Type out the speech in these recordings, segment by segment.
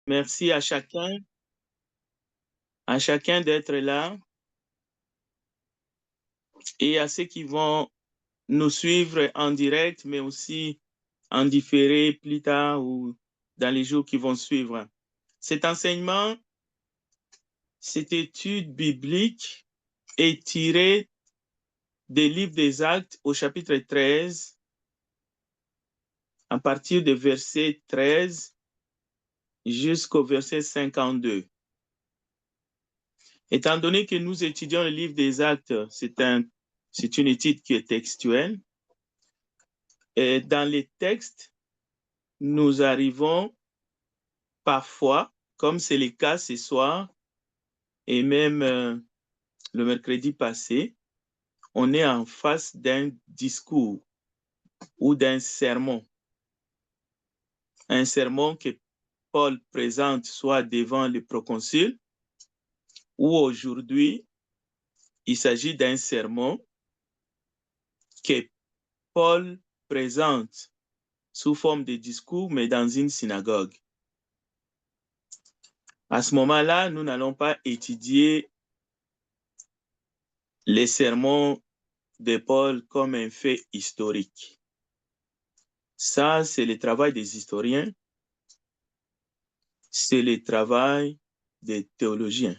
Merci à chacun d'être là et à ceux qui vont nous suivre en direct, mais aussi en différé plus tard ou dans les jours qui vont suivre. Cet enseignement, cette étude biblique est tirée des livres des Actes au chapitre 13, à partir du verset 13 jusqu'au verset 52. Étant donné que nous étudions le livre des Actes, c'est une étude qui est textuelle. Et dans les textes, nous arrivons parfois, comme c'est le cas ce soir, et même le mercredi passé, on est en face d'un discours ou d'un sermon. Un sermon que Paul présente soit devant le proconsul, ou aujourd'hui, il s'agit d'un sermon que Paul présente sous forme de discours, mais dans une synagogue. À ce moment-là, nous n'allons pas étudier les sermons de Paul comme un fait historique. Ça, c'est le travail des historiens, c'est le travail des théologiens.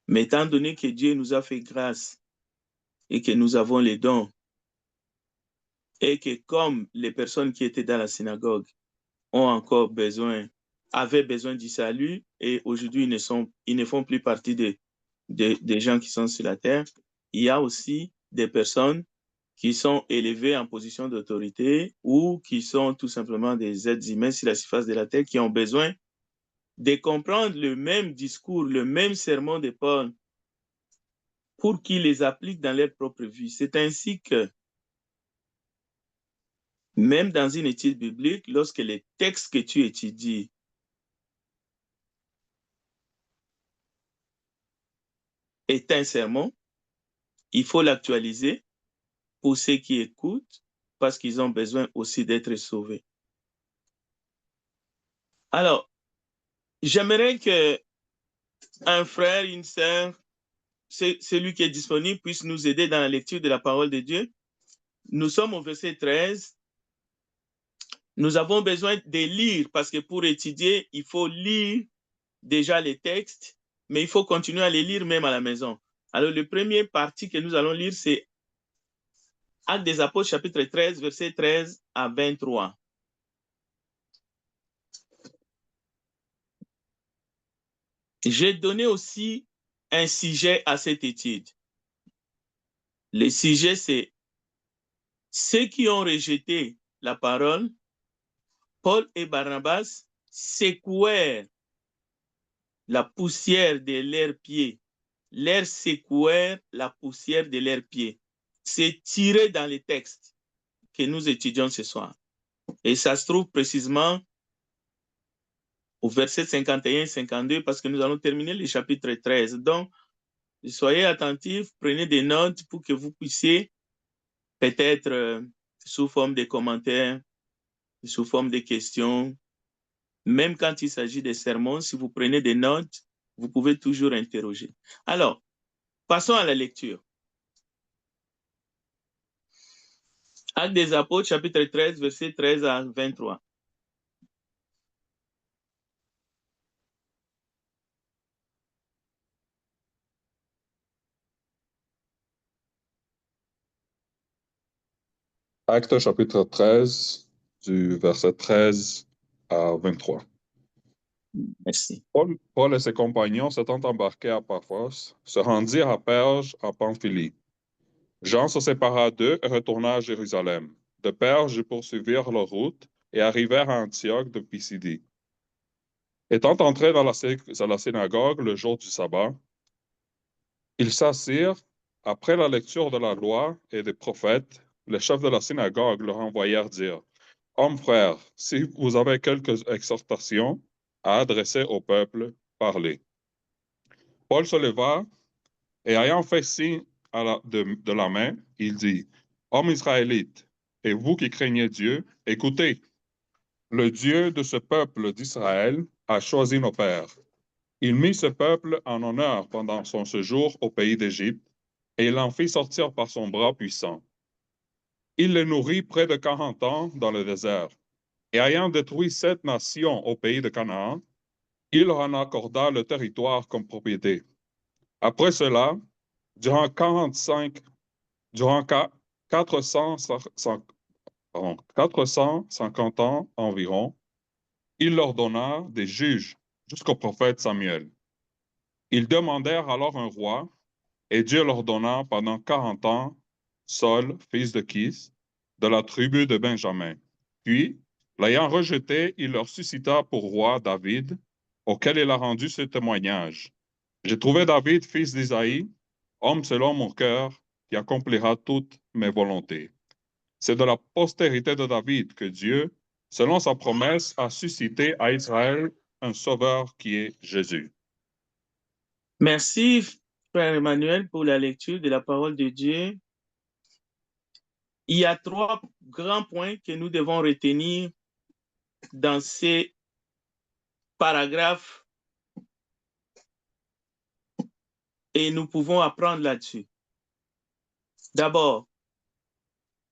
Mais étant donné que Dieu nous a fait grâce et que nous avons les dons, et que comme les personnes qui étaient dans la synagogue avaient besoin du salut, et aujourd'hui ils ne font plus partie des gens qui sont sur la terre, il y a aussi des personnes qui sont élevés en position d'autorité ou qui sont tout simplement des êtres humains sur la surface de la terre qui ont besoin de comprendre le même discours, le même sermon de Paul pour qu'ils les appliquent dans leur propre vie. C'est ainsi que, même dans une étude biblique, lorsque les textes que tu étudies est un sermon, il faut l'actualiser pour ceux qui écoutent parce qu'ils ont besoin aussi d'être sauvés. Alors, j'aimerais qu'un frère, une sœur, celui qui est disponible puisse nous aider dans la lecture de la parole de Dieu. Nous sommes au verset 13. Nous avons besoin de lire parce que pour étudier, il faut lire déjà les textes, mais il faut continuer à les lire même à la maison. Alors, le premier partie que nous allons lire, c'est Actes des Apôtres, chapitre 13, verset 13 à 23. J'ai donné aussi un sujet à cette étude. Le sujet, c'est ceux qui ont rejeté la parole. Paul et Barnabas secouèrent la poussière de leurs pieds. Leur secouèrent la poussière de leurs pieds. C'est tiré dans les textes que nous étudions ce soir. Et ça se trouve précisément au verset 51 et 52 parce que nous allons terminer le chapitre 13. Donc, soyez attentifs, prenez des notes pour que vous puissiez peut-être sous forme de commentaires, sous forme de questions, même quand il s'agit de sermons, si vous prenez des notes, vous pouvez toujours interroger. Alors, passons à la lecture. Actes des Apôtres, chapitre 13, verset 13 à 23. Actes chapitre 13, du verset 13 à 23. Merci. Paul et ses compagnons s'étant embarqués à Paphos, se rendirent à Perge en Pamphylie. Jean se sépara d'eux et retourna à Jérusalem. De Perge, ils poursuivirent leur route et arrivèrent à Antioche de Pisidie. Étant entrés dans la synagogue le jour du sabbat, ils s'assirent. Après la lecture de la loi et des prophètes, les chefs de la synagogue leur envoyèrent dire: Hommes frères, si vous avez quelques exhortations à adresser au peuple, parlez. Paul se leva et ayant fait signe de la main, il dit: Hommes israélites, et vous qui craignez Dieu, écoutez. Le Dieu de ce peuple d'Israël a choisi nos pères. Il mit ce peuple en honneur pendant son séjour au pays d'Égypte et il en fit sortir par son bras puissant. Il les nourrit près de 40 ans dans le désert. Et ayant détruit 7 nations au pays de Canaan, il leur en accorda le territoire comme propriété. Après cela, durant 450 ans environ, il leur donna des juges jusqu'au prophète Samuel. Ils demandèrent alors un roi, et Dieu leur donna pendant 40 ans Saul, fils de Kis, de la tribu de Benjamin. Puis, l'ayant rejeté, il leur suscita pour roi David, auquel il a rendu ce témoignage. J'ai trouvé David, fils d'Isaïe, homme selon mon cœur, qui accomplira toutes mes volontés. C'est de la postérité de David que Dieu, selon sa promesse, a suscité à Israël un sauveur qui est Jésus. Merci, Frère Emmanuel, pour la lecture de la parole de Dieu. Il y a 3 grands points que nous devons retenir dans ces paragraphes et nous pouvons apprendre là-dessus. D'abord,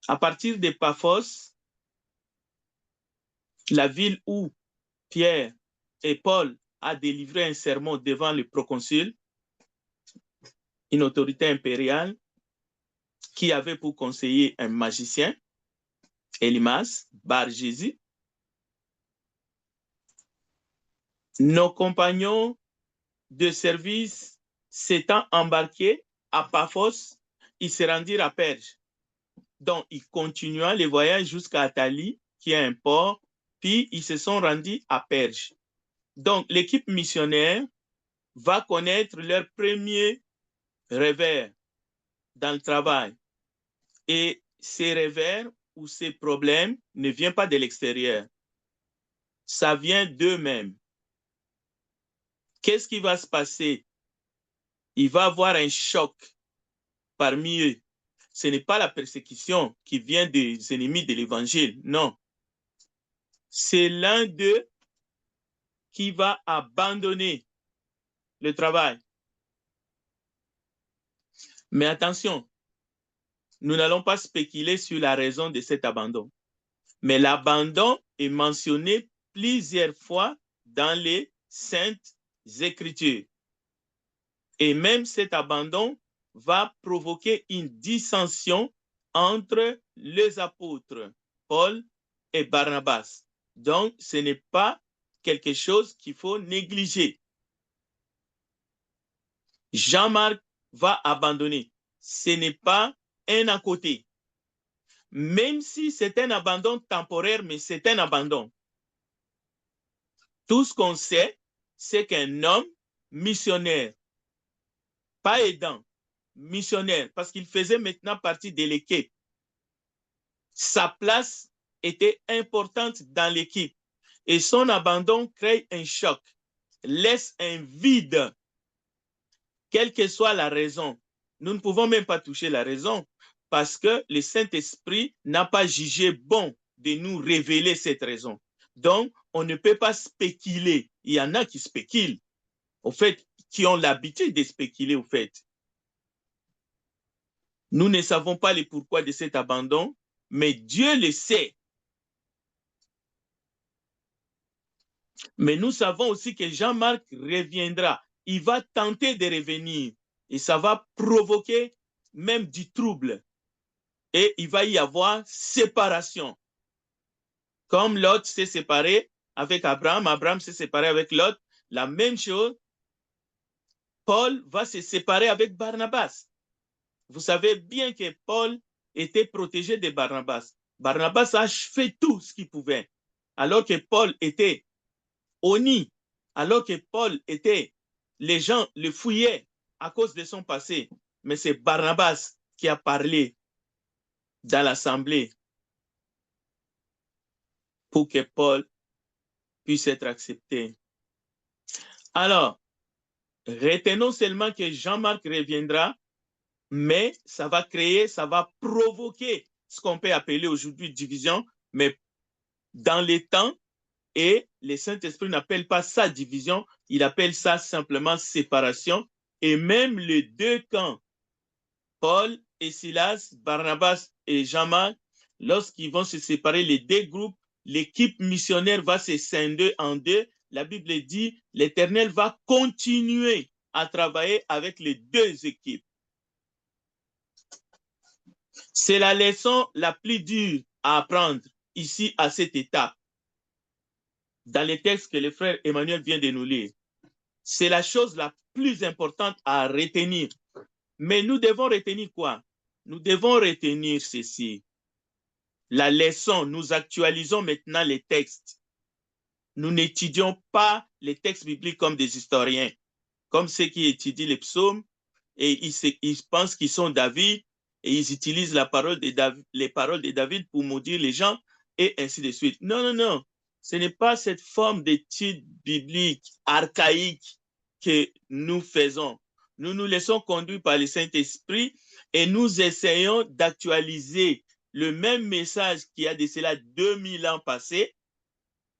à partir de Paphos, la ville où Pierre et Paul a délivré un sermon devant le proconsul, une autorité impériale qui avait pour conseiller un magicien, Elimas, Bar-Jésus. Nos compagnons de service s'étant embarqués à Paphos, ils se rendirent à Perge. Donc, ils continuaient le voyage jusqu'à Athalie, qui est un port, puis ils se sont rendus à Perge. Donc, l'équipe missionnaire va connaître leur premier revers dans le travail. Et ces revers ou ces problèmes ne viennent pas de l'extérieur. Ça vient d'eux-mêmes. Qu'est-ce qui va se passer? Il va y avoir un choc parmi eux. Ce n'est pas la persécution qui vient des ennemis de l'évangile, non. C'est l'un d'eux qui va abandonner le travail. Mais attention, nous n'allons pas spéculer sur la raison de cet abandon. Mais l'abandon est mentionné plusieurs fois dans les Saintes Écritures. Et même cet abandon va provoquer une dissension entre les apôtres, Paul et Barnabas. Donc, ce n'est pas quelque chose qu'il faut négliger. Jean-Marc va abandonner. Ce n'est pas un à côté. Même si c'est un abandon temporaire, mais c'est un abandon. Tout ce qu'on sait, c'est qu'un homme missionnaire, pas aidant, missionnaire, parce qu'il faisait maintenant partie de l'équipe, sa place était importante dans l'équipe et son abandon crée un choc, laisse un vide, quelle que soit la raison. Nous ne pouvons même pas toucher la raison parce que le Saint-Esprit n'a pas jugé bon de nous révéler cette raison. Donc, on ne peut pas spéculer. Il y en a qui spéculent, au fait, qui ont l'habitude de spéculer, au fait. Nous ne savons pas le pourquoi de cet abandon, mais Dieu le sait. Mais nous savons aussi que Jean-Marc reviendra. Il va tenter de revenir et ça va provoquer même du trouble. Et il va y avoir séparation. Comme Lot s'est séparé avec Abraham, Abraham s'est séparé avec Lot, la même chose, Paul va se séparer avec Barnabas. Vous savez bien que Paul était protégé de Barnabas. Barnabas a fait tout ce qu'il pouvait. Alors que Paul était honni, alors que Paul était, les gens le fouillaient à cause de son passé. Mais c'est Barnabas qui a parlé dans l'assemblée pour que Paul puisse être accepté. Alors, retenons seulement que Jean-Marc reviendra, mais ça va créer, ça va provoquer ce qu'on peut appeler aujourd'hui division, mais dans les temps, Et le Saint-Esprit n'appelle pas ça division, il appelle ça simplement séparation. Et même les deux camps, Paul et Silas, Barnabas et Jean-Marc, lorsqu'ils vont se séparer, les deux groupes, l'équipe missionnaire va se scinder en deux. La Bible dit, l'Éternel va continuer à travailler avec les deux équipes. C'est la leçon la plus dure à apprendre ici à cette étape, dans les textes que le frère Emmanuel vient de nous lire. C'est la chose la plus importante à retenir. Mais nous devons retenir quoi? Nous devons retenir ceci. La leçon, nous actualisons maintenant les textes. Nous n'étudions pas les textes bibliques comme des historiens, comme ceux qui étudient les psaumes et ils pensent qu'ils sont David et ils utilisent les paroles de David pour maudire les gens et ainsi de suite. Non, non, non. Ce n'est pas cette forme d'étude biblique archaïque que nous faisons. Nous nous laissons conduire par le Saint-Esprit et nous essayons d'actualiser le même message qui a de cela 2000 ans passés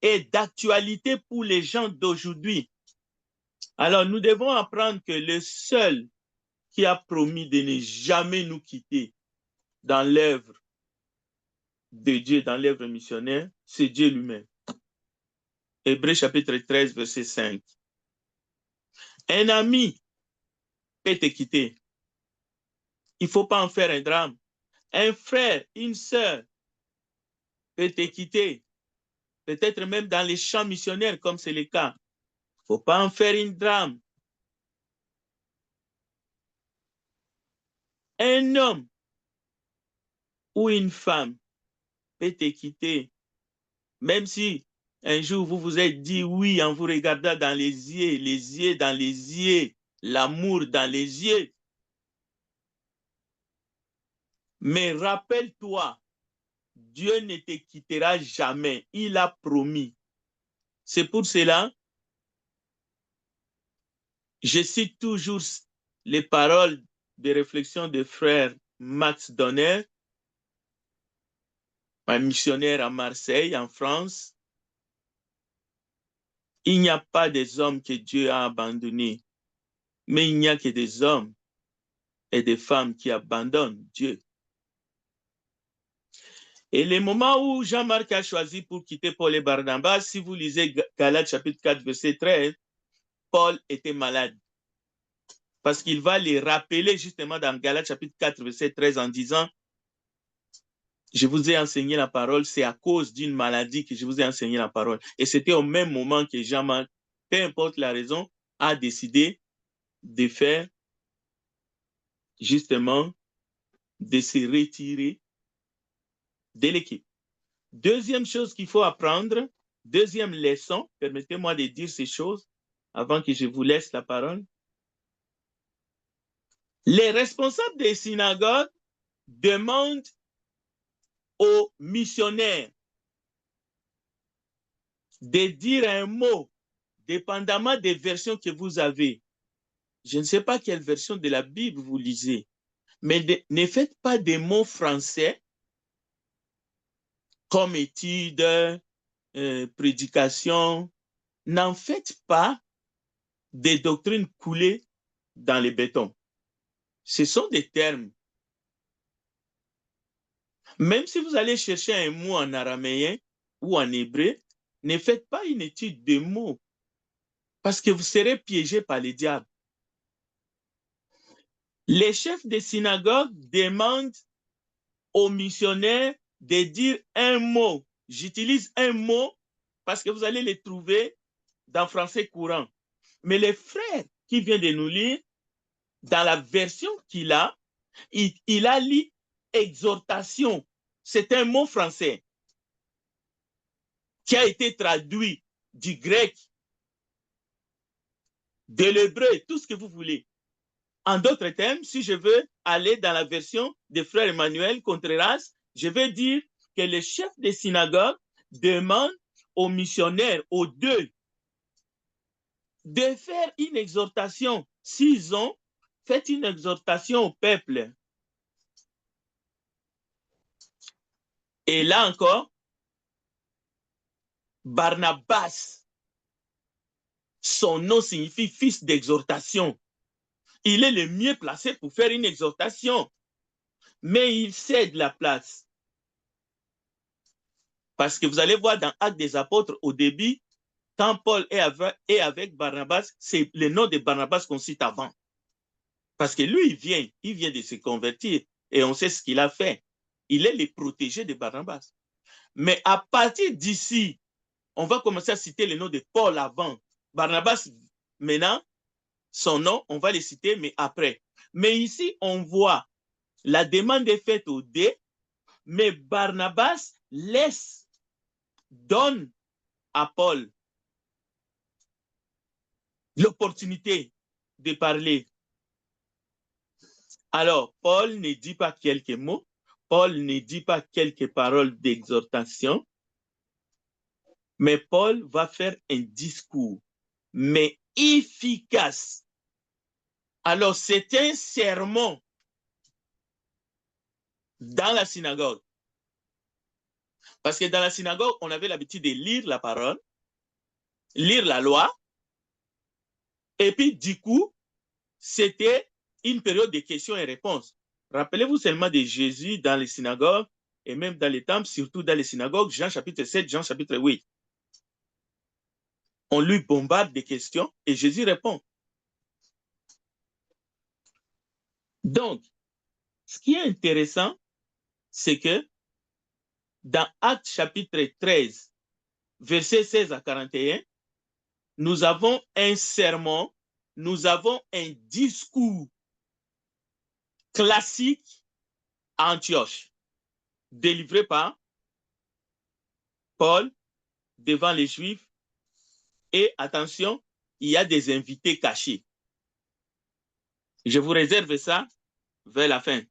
et d'actualité pour les gens d'aujourd'hui. Alors, nous devons apprendre que le seul qui a promis de ne jamais nous quitter dans l'œuvre de Dieu, dans l'œuvre missionnaire, c'est Dieu lui-même. Hébreux chapitre 13, verset 5. Un ami peut te quitter. Il ne faut pas en faire un drame. Un frère, une sœur peut te quitter. Peut-être même dans les champs missionnaires, comme c'est le cas. Il ne faut pas en faire une drame. Un homme ou une femme peut te quitter, même si un jour vous vous êtes dit oui en vous regardant dans les yeux dans les yeux, l'amour dans les yeux. Mais rappelle-toi, Dieu ne te quittera jamais. Il a promis. C'est pour cela, je cite toujours les paroles de réflexion de frère Max Donner, un missionnaire à Marseille, en France. Il n'y a pas des hommes que Dieu a abandonnés, mais il n'y a que des hommes et des femmes qui abandonnent Dieu. Et le moment où Jean-Marc a choisi pour quitter Paul et Barnabas, si vous lisez Galates chapitre 4, verset 13, Paul était malade. Parce qu'il va les rappeler justement dans Galates chapitre 4, verset 13 en disant, je vous ai enseigné la parole, c'est à cause d'une maladie que je vous ai enseigné la parole. Et c'était au même moment que Jean-Marc, peu importe la raison, a décidé de faire justement, de se retirer de l'équipe. Deuxième chose qu'il faut apprendre, deuxième leçon, permettez-moi de dire ces choses avant que je vous laisse la parole. Les responsables des synagogues demandent aux missionnaires de dire un mot, dépendamment des versions que vous avez. Je ne sais pas quelle version de la Bible vous lisez, mais ne faites pas des mots français comme études, prédication. N'en faites pas des doctrines coulées dans le béton. Ce sont des termes. Même si vous allez chercher un mot en araméen ou en hébreu, ne faites pas une étude de mots parce que vous serez piégé par le diable. Les chefs des synagogues demandent aux missionnaires de dire un mot. J'utilise un mot parce que vous allez les trouver dans français courant. Mais le frère qui vient de nous lire, dans la version qu'il a, il a lu exhortation. C'est un mot français qui a été traduit du grec, de l'hébreu, tout ce que vous voulez. En d'autres termes, si je veux aller dans la version de frère Emmanuel Contreras, je vais dire que le chef des synagogues demande aux missionnaires, aux deux, de faire une exhortation. S'ils ont fait une exhortation au peuple. Et là encore, Barnabas, son nom signifie fils d'exhortation. Il est le mieux placé pour faire une exhortation. Mais il cède la place. Parce que vous allez voir dans Actes des Apôtres, au début, quand Paul est avec Barnabas, c'est le nom de Barnabas qu'on cite avant. Parce que lui, il vient de se convertir et on sait ce qu'il a fait. Il est le protégé de Barnabas. Mais à partir d'ici, on va commencer à citer le nom de Paul avant. Barnabas, maintenant, son nom, on va le citer, mais après. Mais ici, on voit la demande est faite au dé, mais Barnabas donne à Paul l'opportunité de parler. Alors, Paul ne dit pas quelques mots, Paul ne dit pas quelques paroles d'exhortation, mais Paul va faire un discours, mais efficace. Alors, c'est un sermon dans la synagogue. Parce que dans la synagogue, on avait l'habitude de lire la parole, lire la loi, et puis du coup, c'était une période de questions et réponses. Rappelez-vous seulement de Jésus dans les synagogues et même dans les temples, surtout dans les synagogues, Jean chapitre 7, Jean chapitre 8. On lui bombarde des questions et Jésus répond. Donc, ce qui est intéressant, c'est que dans Actes chapitre 13, versets 16 à 41, nous avons un sermon, nous avons un discours classique à Antioche, délivré par Paul devant les Juifs. Et attention, il y a des invités cachés. Je vous réserve ça vers la fin.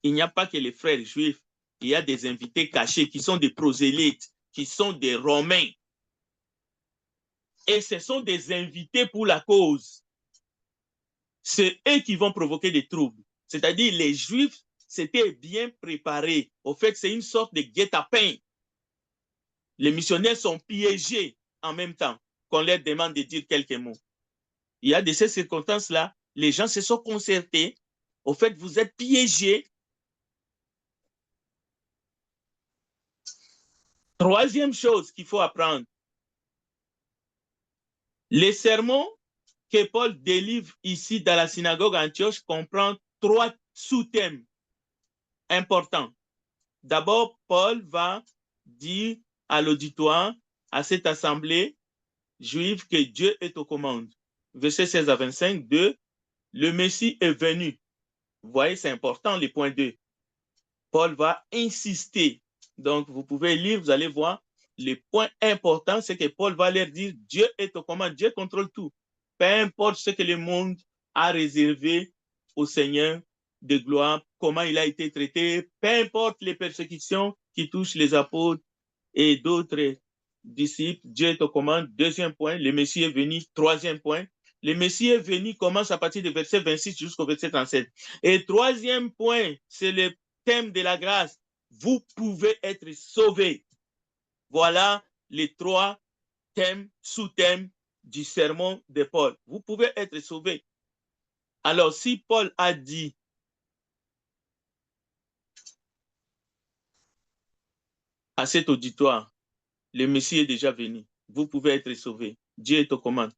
Il n'y a pas que les frères juifs, il y a des invités cachés qui sont des prosélytes, qui sont des Romains. Et ce sont des invités pour la cause. C'est eux qui vont provoquer des troubles. C'est-à-dire les Juifs s'étaient bien préparés. Au fait, c'est une sorte de guet-apens. Les missionnaires sont piégés en même temps qu'on leur demande de dire quelques mots. Il y a de ces circonstances-là, les gens se sont concertés. Au fait, vous êtes piégés. Troisième chose qu'il faut apprendre, les sermons que Paul délivre ici dans la synagogue Antioche comprend 3 sous-thèmes importants. D'abord, Paul va dire à l'auditoire, à cette assemblée juive, que Dieu est aux commandes. Versets 16 à 25, 2, le Messie est venu. Vous voyez, c'est important, le point 2. Paul va insister. Donc, vous pouvez lire, vous allez voir, le point important, c'est que Paul va leur dire, Dieu est aux commandes, Dieu contrôle tout. Peu importe ce que le monde a réservé au Seigneur de gloire, comment il a été traité, peu importe les persécutions qui touchent les apôtres et d'autres disciples, Dieu est aux commandes. Deuxième point, le Messie est venu. Troisième point, le Messie est venu commence à partir du verset 26 jusqu'au verset 37. Et troisième point, c'est le thème de la grâce. Vous pouvez être sauvés. Voilà les 3 thèmes, sous-thèmes du sermon de Paul. Vous pouvez être sauvés. Alors, si Paul a dit à cet auditoire, le Messie est déjà venu, vous pouvez être sauvés, Dieu est aux commandes.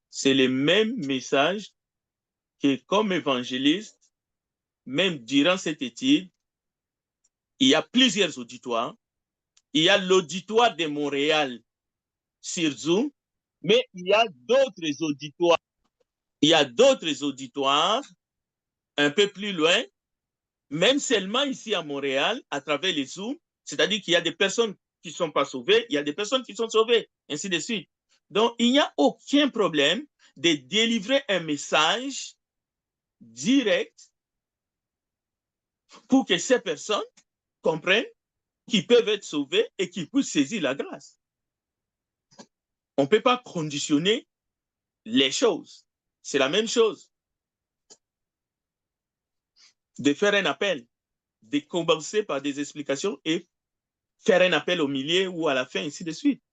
C'est le même message que comme évangéliste, même durant cette étude, il y a plusieurs auditoires. Il y a l'auditoire de Montréal sur Zoom, mais il y a d'autres auditoires. Il y a d'autres auditoires un peu plus loin, même seulement ici à Montréal, à travers les Zoom, c'est-à-dire qu'il y a des personnes qui ne sont pas sauvées, il y a des personnes qui sont sauvées, ainsi de suite. Donc, il n'y a aucun problème de délivrer un message direct pour que ces personnes comprennent qu'ils peuvent être sauvés et qu'ils puissent saisir la grâce. On ne peut pas conditionner les choses. C'est la même chose de faire un appel, de commencer par des explications et faire un appel au milieu ou à la fin, ainsi de suite.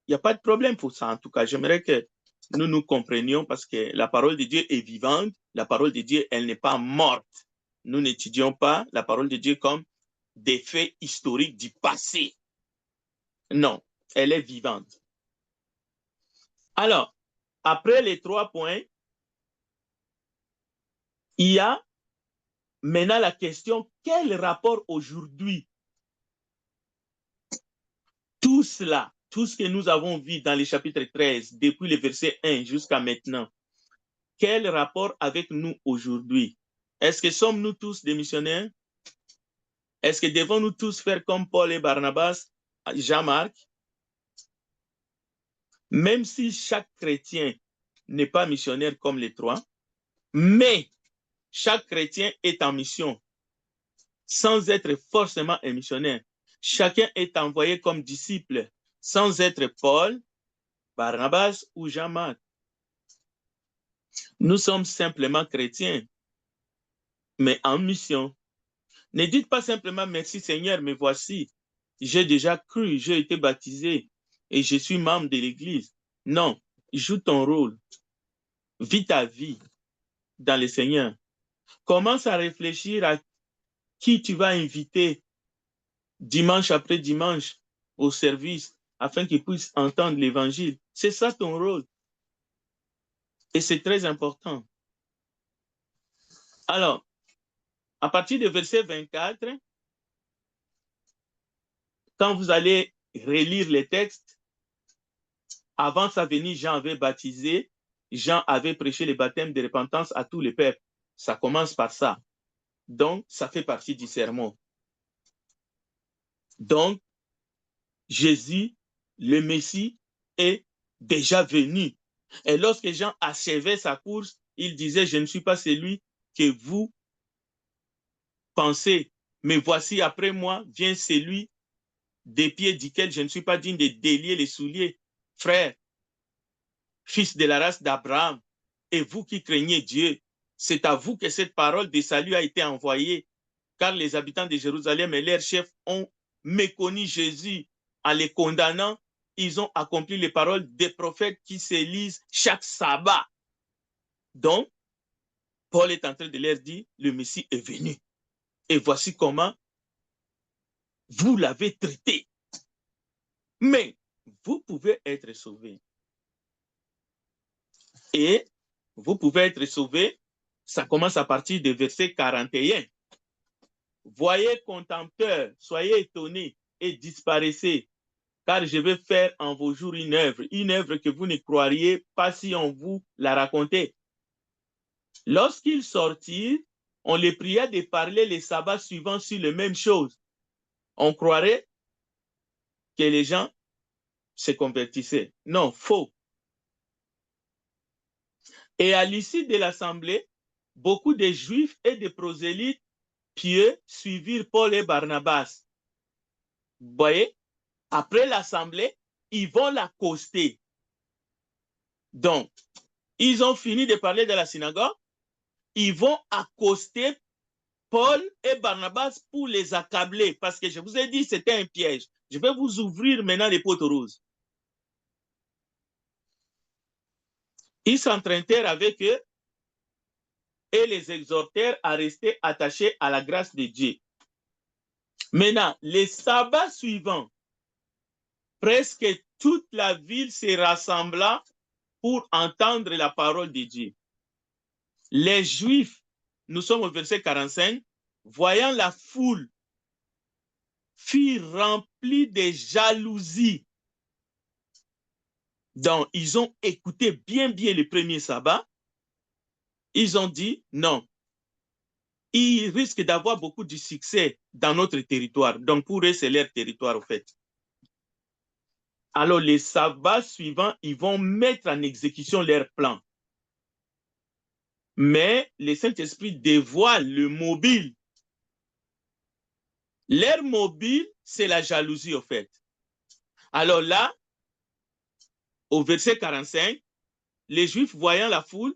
Il n'y a pas de problème pour ça. En tout cas, j'aimerais que nous nous comprenions parce que la parole de Dieu est vivante. La parole de Dieu, elle n'est pas morte. Nous n'étudions pas la parole de Dieu comme des faits historiques du passé. Non, elle est vivante. Alors, après les 3 points, il y a maintenant la question, quel rapport aujourd'hui tout cela, tout ce que nous avons vu dans les chapitres 13, depuis le verset 1 jusqu'à maintenant, quel rapport avec nous aujourd'hui? Est-ce que sommes-nous tous des missionnaires? Est-ce que devons-nous tous faire comme Paul et Barnabas, Jean-Marc? Même si chaque chrétien n'est pas missionnaire comme les 3, mais chaque chrétien est en mission, sans être forcément un missionnaire. Chacun est envoyé comme disciple, sans être Paul, Barnabas ou Jean-Marc. Nous sommes simplement chrétiens, mais en mission. Ne dites pas simplement merci Seigneur, me voici. J'ai déjà cru, j'ai été baptisé et je suis membre de l'Église. Non, joue ton rôle. Vis ta vie dans le Seigneur. Commence à réfléchir à qui tu vas inviter dimanche après dimanche au service afin qu'ils puissent entendre l'Évangile. C'est ça ton rôle. Et c'est très important. Alors, à partir du verset 24, quand vous allez relire les textes, avant sa venue, Jean avait baptisé, Jean avait prêché le baptême de repentance à tous les peuples. Ça commence par ça. Donc, ça fait partie du sermon. Donc, Jésus, le Messie, est déjà venu. Et lorsque Jean achevait sa course, il disait, je ne suis pas celui que vous pensez, mais voici après moi vient celui des pieds duquel je ne suis pas digne de délier les souliers. Frère, fils de la race d'Abraham, et vous qui craignez Dieu, c'est à vous que cette parole de salut a été envoyée, car les habitants de Jérusalem et leurs chefs ont méconnu Jésus en les condamnant. Ils ont accompli les paroles des prophètes qui se lisent chaque sabbat. Donc, Paul est en train de leur dire, le Messie est venu. Et voici comment vous l'avez traité. Mais vous pouvez être sauvés. Et vous pouvez être sauvés, ça commence à partir du verset 41. Voyez, contempteurs, soyez étonnés et disparaissez, car je vais faire en vos jours une œuvre que vous ne croiriez pas si on vous la racontait. Lorsqu'ils sortirent, on les pria de parler les sabbats suivants sur les mêmes choses. On croirait que les gens se convertissaient. Non, faux. Et à l'issue de l'assemblée, beaucoup de Juifs et de prosélytes pieux suivirent Paul et Barnabas. Vous voyez, après l'assemblée, ils vont l'accoster. Donc, ils ont fini de parler de la synagogue, ils vont accoster Paul et Barnabas pour les accabler, parce que je vous ai dit c'était un piège. Je vais vous ouvrir maintenant les potes roses. Ils s'entraînèrent avec eux et les exhortèrent à rester attachés à la grâce de Dieu. Maintenant, les sabbats suivants, presque toute la ville se rassembla pour entendre la parole de Dieu. Les Juifs, nous sommes au verset 45, voyant la foule, furent remplis de jalousie. Donc, ils ont écouté bien le premier sabbat. Ils ont dit, non, ils risquent d'avoir beaucoup de succès dans notre territoire. Donc, pour eux, c'est leur territoire, au fait. Alors, les sabbats suivants, ils vont mettre en exécution leur plan. Mais le Saint-Esprit dévoile le mobile. Leur mobile, c'est la jalousie, au fait. Alors là, au verset 45, les Juifs, voyant la foule,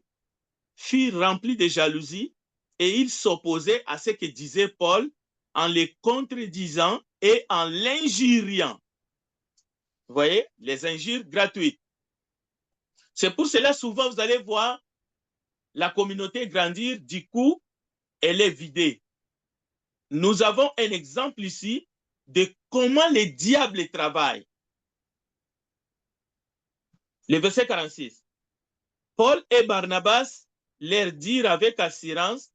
furent remplis de jalousie et ils s'opposaient à ce que disait Paul en les contredisant et en l'injuriant. Vous voyez, les injures gratuites. C'est pour cela, souvent, vous allez voir la communauté grandir, du coup, elle est vidée. Nous avons un exemple ici de comment les diables travaillent. Le verset 46. Paul et Barnabas leur dirent avec assurance,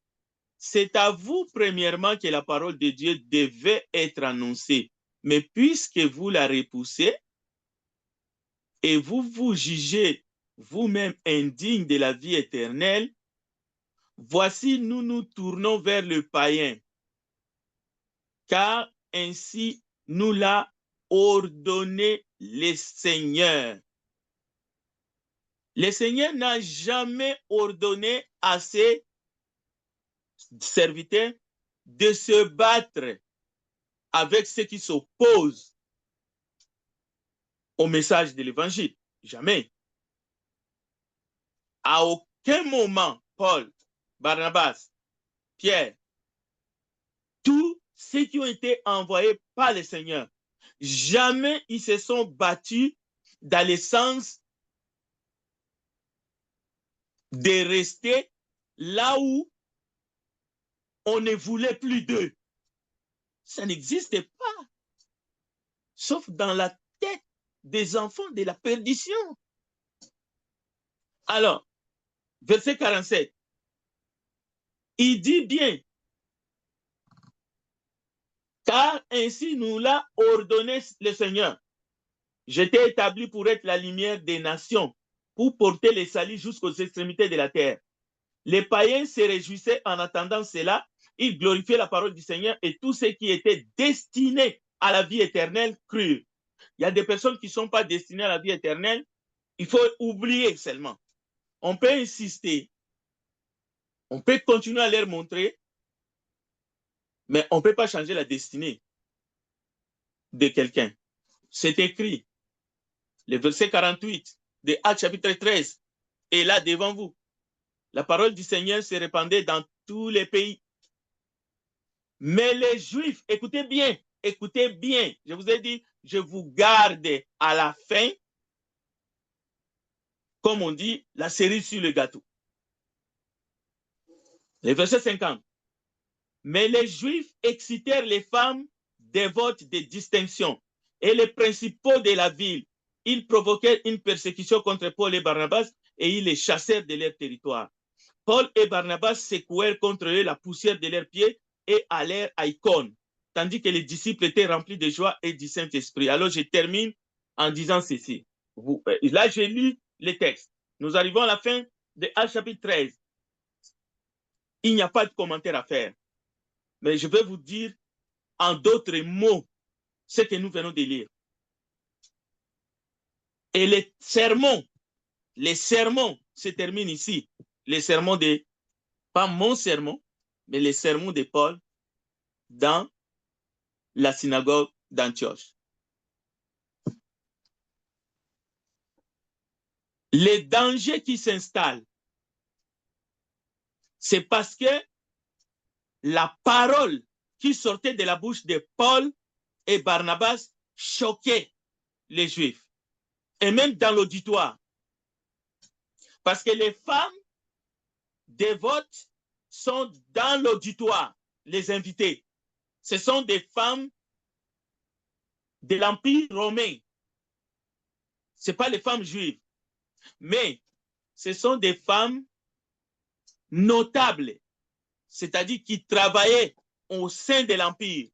c'est à vous premièrement que la parole de Dieu devait être annoncée. Mais puisque vous la repoussez et vous vous jugez vous-même indigne de la vie éternelle, voici nous nous tournons vers le païen, car ainsi nous l'a ordonné le Seigneur. Le Seigneur n'a jamais ordonné à ses serviteurs de se battre avec ceux qui s'opposent au message de l'évangile. Jamais. À aucun moment, Paul, Barnabas, Pierre, tous ceux qui ont été envoyés par le Seigneur, jamais ils se sont battus dans le sens de rester là où on ne voulait plus d'eux. Ça n'existe pas. Sauf dans la tête des enfants de la perdition. Alors, verset 47, il dit bien, car ainsi nous l'a ordonné le Seigneur. J'étais établi pour être la lumière des nations, pour porter les saluts jusqu'aux extrémités de la terre. Les païens se réjouissaient en attendant cela, ils glorifiaient la parole du Seigneur et tous ceux qui étaient destinés à la vie éternelle crurent. Il y a des personnes qui ne sont pas destinées à la vie éternelle, il faut oublier seulement. On peut insister, on peut continuer à leur montrer, mais on ne peut pas changer la destinée de quelqu'un. C'est écrit, le verset 48 de Actes chapitre 13 est là devant vous. La parole du Seigneur se répandait dans tous les pays. Mais les Juifs, écoutez bien, je vous ai dit, je vous garde à la fin, comme on dit, la cerise sur le gâteau. Le verset 50. Mais les Juifs excitèrent les femmes dévotes de distinction et les principaux de la ville. Ils provoquèrent une persécution contre Paul et Barnabas et ils les chassèrent de leur territoire. Paul et Barnabas secouèrent contre eux la poussière de leurs pieds et allèrent à Icône, tandis que les disciples étaient remplis de joie et du Saint-Esprit. Alors je termine en disant ceci. Là, j'ai lu les textes. Nous arrivons à la fin de Actes chapitre 13. Il n'y a pas de commentaire à faire. Mais je vais vous dire en d'autres mots ce que nous venons de lire. Et les sermons se terminent ici. Les sermons de, pas mon sermon, mais les sermons de Paul dans la synagogue d'Antioche. Les dangers qui s'installent, c'est parce que la parole qui sortait de la bouche de Paul et Barnabas choquait les Juifs, et même dans l'auditoire. Parce que les femmes dévotes sont dans l'auditoire, les invités. Ce sont des femmes de l'Empire romain. Ce ne sont pas les femmes juives, mais ce sont des femmes notables, c'est-à-dire qui travaillaient au sein de l'Empire.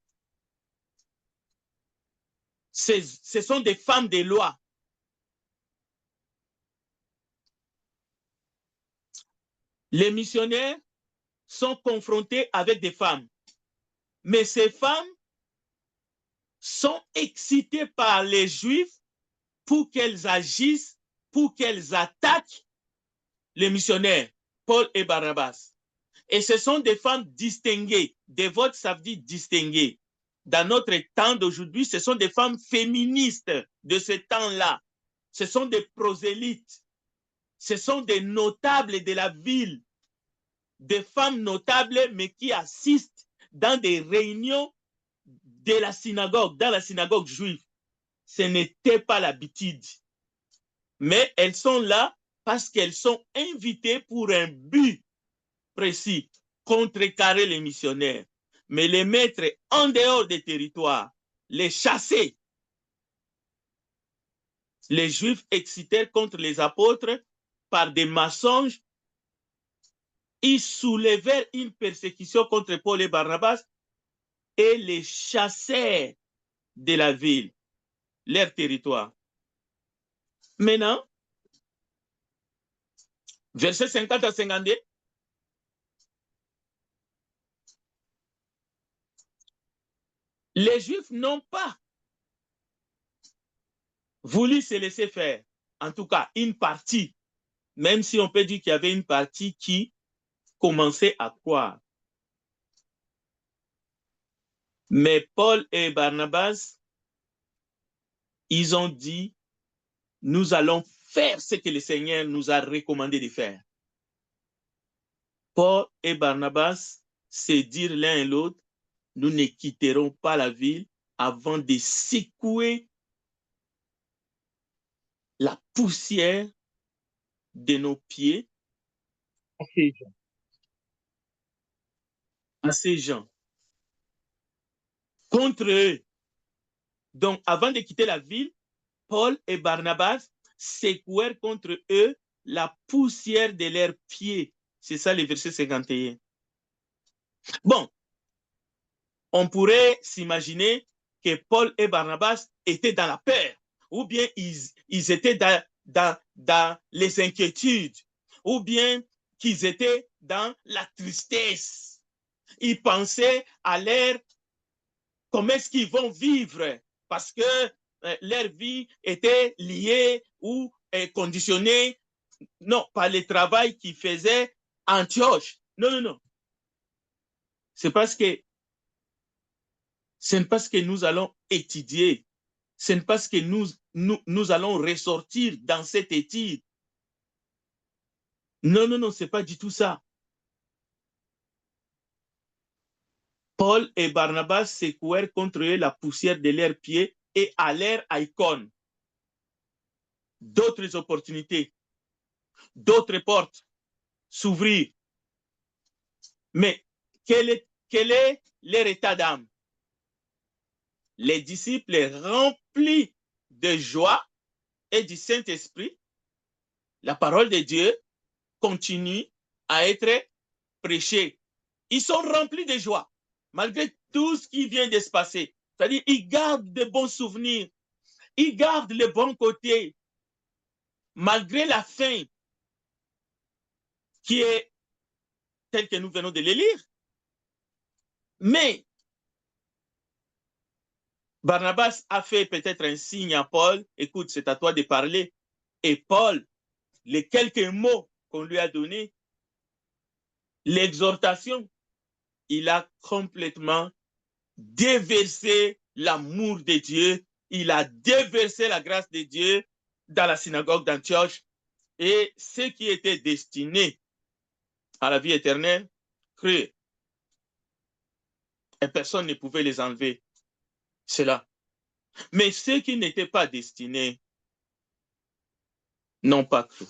Ce sont des femmes de loi. Les missionnaires sont confrontés avec des femmes, mais ces femmes sont excitées par les Juifs pour qu'elles agissent, pour qu'elles attaquent les missionnaires, Paul et Barnabas. Et ce sont des femmes distinguées. Dévotes, ça veut dire distinguées. Dans notre temps d'aujourd'hui, ce sont des femmes féministes de ce temps-là. Ce sont des prosélytes. Ce sont des notables de la ville. Des femmes notables, mais qui assistent dans des réunions de la synagogue, dans la synagogue juive. ce n'était pas l'habitude. Mais elles sont là parce qu'elles sont invitées pour un but précis, contrecarrer les missionnaires, mais les mettre en dehors des territoires, les chasser. Les Juifs excitèrent contre les apôtres par des mensonges. Ils soulevèrent une persécution contre Paul et Barnabas et les chassèrent de la ville, leur territoire. Maintenant, versets 50 à 52, les Juifs n'ont pas voulu se laisser faire. En tout cas, une partie, même si on peut dire qu'il y avait une partie qui commençait à croire. Mais Paul et Barnabas, ils ont dit, nous allons faire ce que le Seigneur nous a recommandé de faire. Paul et Barnabas se dirent l'un et l'autre, nous ne quitterons pas la ville avant de secouer la poussière de nos pieds à ces gens. Contre eux. Donc, avant de quitter la ville, Paul et Barnabas secouèrent contre eux la poussière de leurs pieds. C'est ça le verset 51. Bon, on pourrait s'imaginer que Paul et Barnabas étaient dans la peur, ou bien ils étaient dans les inquiétudes, ou bien qu'ils étaient dans la tristesse. Ils pensaient à leur comment est-ce qu'ils vont vivre parce que leur vie était liée ou conditionnée, non, par le travail qu'ils faisaient à Antioche. Non, non, non. C'est parce que ce n'est pas ce que nous allons étudier. Ce n'est pas ce que nous allons ressortir dans cette étude. Non, non, non, ce n'est pas du tout ça. Paul et Barnabas secouèrent contre eux la poussière de leurs pieds et allèrent à Icône. D'autres opportunités, d'autres portes s'ouvrir. Mais quel est leur état d'âme? Les disciples remplis de joie et du Saint-Esprit, la parole de Dieu continue à être prêchée. Ils sont remplis de joie, malgré tout ce qui vient de se passer. C'est-à-dire, ils gardent de bons souvenirs, ils gardent le bon côté, malgré la faim qui est telle que nous venons de le lire. Mais Barnabas a fait peut-être un signe à Paul, écoute, c'est à toi de parler. Et Paul, les quelques mots qu'on lui a donnés, l'exhortation, il a complètement déversé l'amour de Dieu, il a déversé la grâce de Dieu dans la synagogue d'Antioche. Et ceux qui étaient destinés à la vie éternelle crurent. Et personne ne pouvait les enlever. Cela. Mais ceux qui n'étaient pas destinés n'ont pas cru.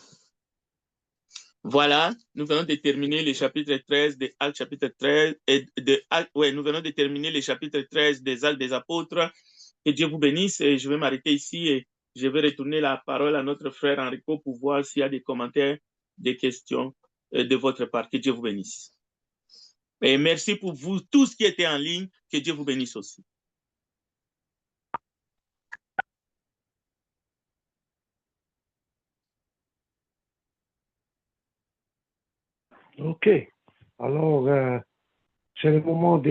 Voilà, nous venons de terminer le chapitre 13 de Actes, chapitre 13, nous venons de terminer le chapitre 13 des Actes des Apôtres. Que Dieu vous bénisse et je vais m'arrêter ici et je vais retourner la parole à notre frère Enrico pour voir s'il y a des commentaires, des questions de votre part. Que Dieu vous bénisse. Et merci pour vous tous qui étaient en ligne. Que Dieu vous bénisse aussi. Ok. Alors, c'est le moment des